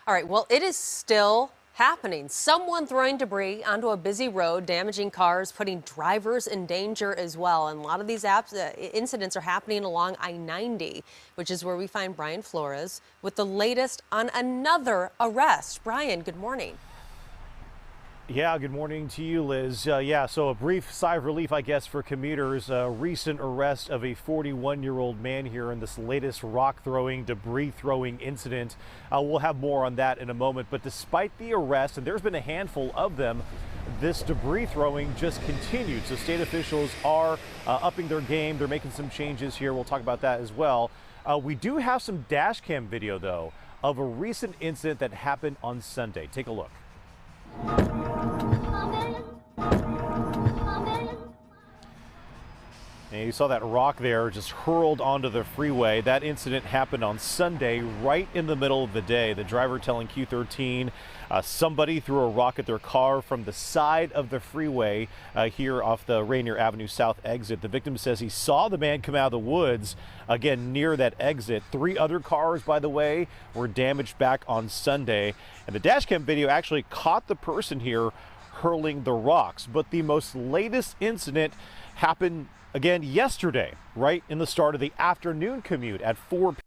All right, well, it is still happening. Someone throwing debris onto a busy road, damaging cars, putting drivers in danger as well. And a lot of these incidents are happening along I-90, which is where we find Brian Flores with the latest on another arrest. Brian, good morning. Yeah, good morning to you, Liz. So a brief sigh of relief, I guess, for commuters. A recent arrest of a 41-year-old man here in this latest rock throwing, debris throwing incident. We'll have more on that in a moment. But despite the arrest, and there's been a handful of them, this debris throwing just continued. So state officials are upping their game. They're making some changes here. We'll talk about that as well. We do have some dash cam video, though, of a recent incident that happened on Sunday. Take a look. And you saw that rock there just hurled onto the freeway. That incident happened on Sunday, right in the middle of the day. The driver telling Q13 somebody threw a rock at their car from the side of the freeway here off the Rainier Avenue South exit. The victim says he saw the man come out of the woods, again, near that exit. 3 other cars, by the way, were damaged back on Sunday. And the dashcam video actually caught the person here hurling the rocks. But the most latest incident happened again yesterday, right in the start of the afternoon commute at 4 p.m.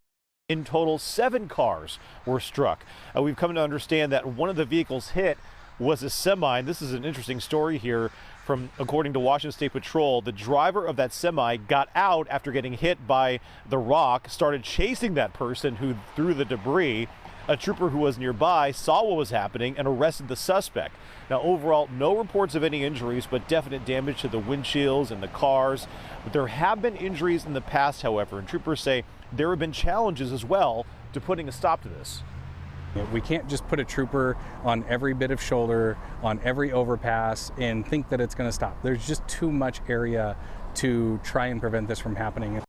In total, 7 cars were struck. We've come to understand that one of the vehicles hit was a semi. And this is an interesting story here from, according to Washington State Patrol, the driver of that semi got out after getting hit by the rock, started chasing that person who threw the debris. A trooper who was nearby saw what was happening and arrested the suspect. Now, overall, no reports of any injuries, but definite damage to the windshields and the cars. But there have been injuries in the past, however, and troopers say there have been challenges as well to putting a stop to this. We can't just put a trooper on every bit of shoulder, on every overpass, and think that it's going to stop. There's just too much area to try and prevent this from happening.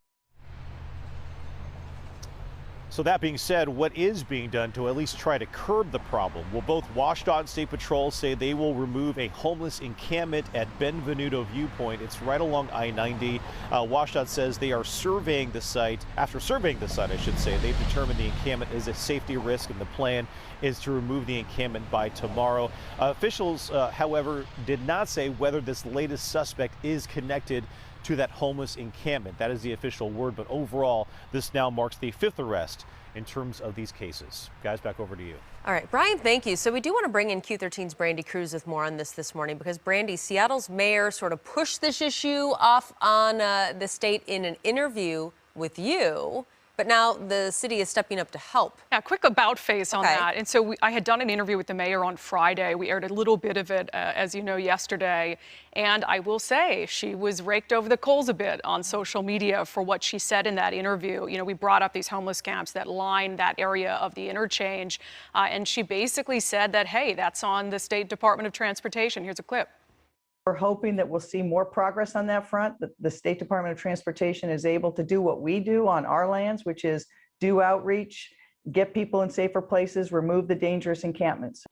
So that being said, what is being done to at least try to curb the problem? Well, both WashDOT and State Patrol say they will remove a homeless encampment at Benvenuto Viewpoint. It's right along I-90. WashDOT says they are surveying the site. After surveying the site, I should say, they've determined the encampment is a safety risk, and the plan is to remove the encampment by tomorrow. Officials, however, did not say whether this latest suspect is connected to that homeless encampment. That is the official word, but overall, this now marks the 5th arrest in terms of these cases. Guys, back over to you. All right, Brian, thank you. So we do want to bring in Q13's Brandi Kruse with more on this morning, because Brandi, Seattle's mayor sort of pushed this issue off on the state in an interview with you. But now the city is stepping up to help. Yeah, quick about face on that. And so I had done an interview with the mayor on Friday. We aired a little bit of it, as you know, yesterday. And I will say she was raked over the coals a bit on social media for what she said in that interview. You know, we brought up these homeless camps that line that area of the interchange. And she basically said that, hey, that's on the State Department of Transportation. Here's a clip. We're hoping that we'll see more progress on that front, that the State Department of Transportation is able to do what we do on our lands, which is do outreach, get people in safer places, remove the dangerous encampments.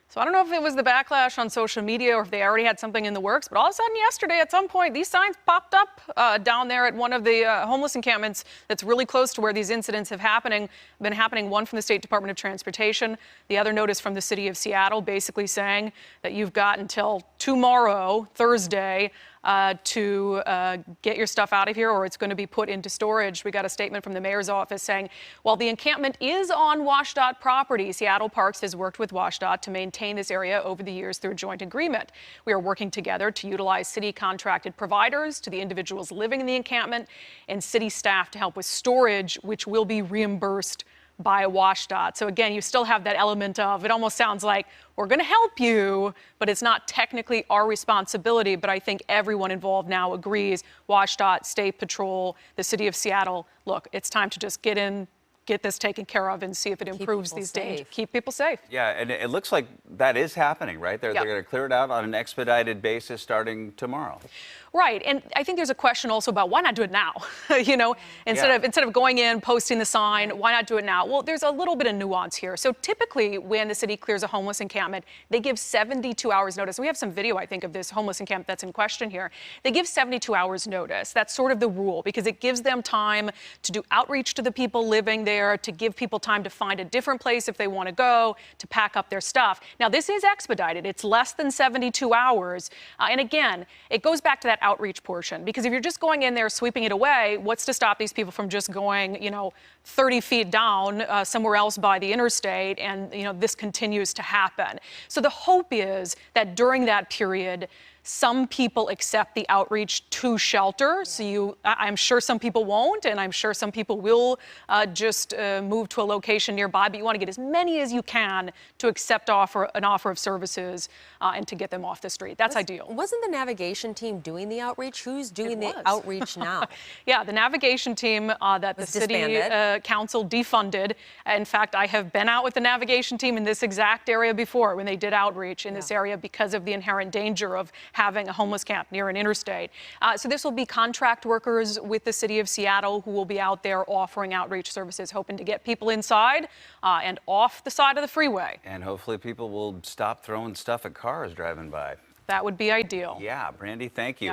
So I don't know if it was the backlash on social media or if they already had something in the works, but all of a sudden yesterday at some point, these signs popped up down there at one of the homeless encampments that's really close to where these incidents have been happening. One from the State Department of Transportation, the other notice from the city of Seattle, basically saying that you've got until tomorrow, Thursday, to get your stuff out of here, or it's going to be put into storage. We got a statement from the mayor's office saying, while the encampment is on WashDOT property, Seattle Parks has worked with WashDOT to maintain this area over the years through a joint agreement. We are working together to utilize city contracted providers to the individuals living in the encampment and city staff to help with storage, which will be reimbursed by WashDOT. So again, you still have that element of, it almost sounds like we're going to help you, but it's not technically our responsibility. But I think everyone involved now agrees, WashDOT, State Patrol, the city of Seattle, look, it's time to just get in, get this taken care of and see if it improves these dangers. Keep people safe. Yeah, and it looks like that is happening, right? They're going to clear it out on an expedited basis starting tomorrow. Right, and I think there's a question also about why not do it now? You know, instead of going in, posting the sign, why not do it now? Well, there's a little bit of nuance here. So typically, when the city clears a homeless encampment, they give 72 hours notice. We have some video, I think, of this homeless encampment that's in question here. They give 72 hours notice. That's sort of the rule because it gives them time to do outreach to the people living there, to give people time to find a different place if they want to go, to pack up their stuff. Now, this is expedited. It's less than 72 hours. And again, it goes back to that outreach portion, because if you're just going in there sweeping it away, what's to stop these people from just going, 30 feet down somewhere else by the interstate, and this continues to happen. So the hope is that during that period, some people accept the outreach to shelter. So I'm sure some people won't, and I'm sure some people will just move to a location nearby. But you want to get as many as you can to accept an offer of services and to get them off the street. That's ideal. Wasn't the navigation team doing the outreach? Who's doing the outreach now? Yeah, the navigation team that the city council defunded. In fact, I have been out with the navigation team in this exact area before when they did outreach in this area because of the inherent danger of having a homeless camp near an interstate. So this will be contract workers with the city of Seattle who will be out there offering outreach services, hoping to get people inside and off the side of the freeway. And hopefully people will stop throwing stuff at cars driving by. That would be ideal. Yeah, Brandi, thank you.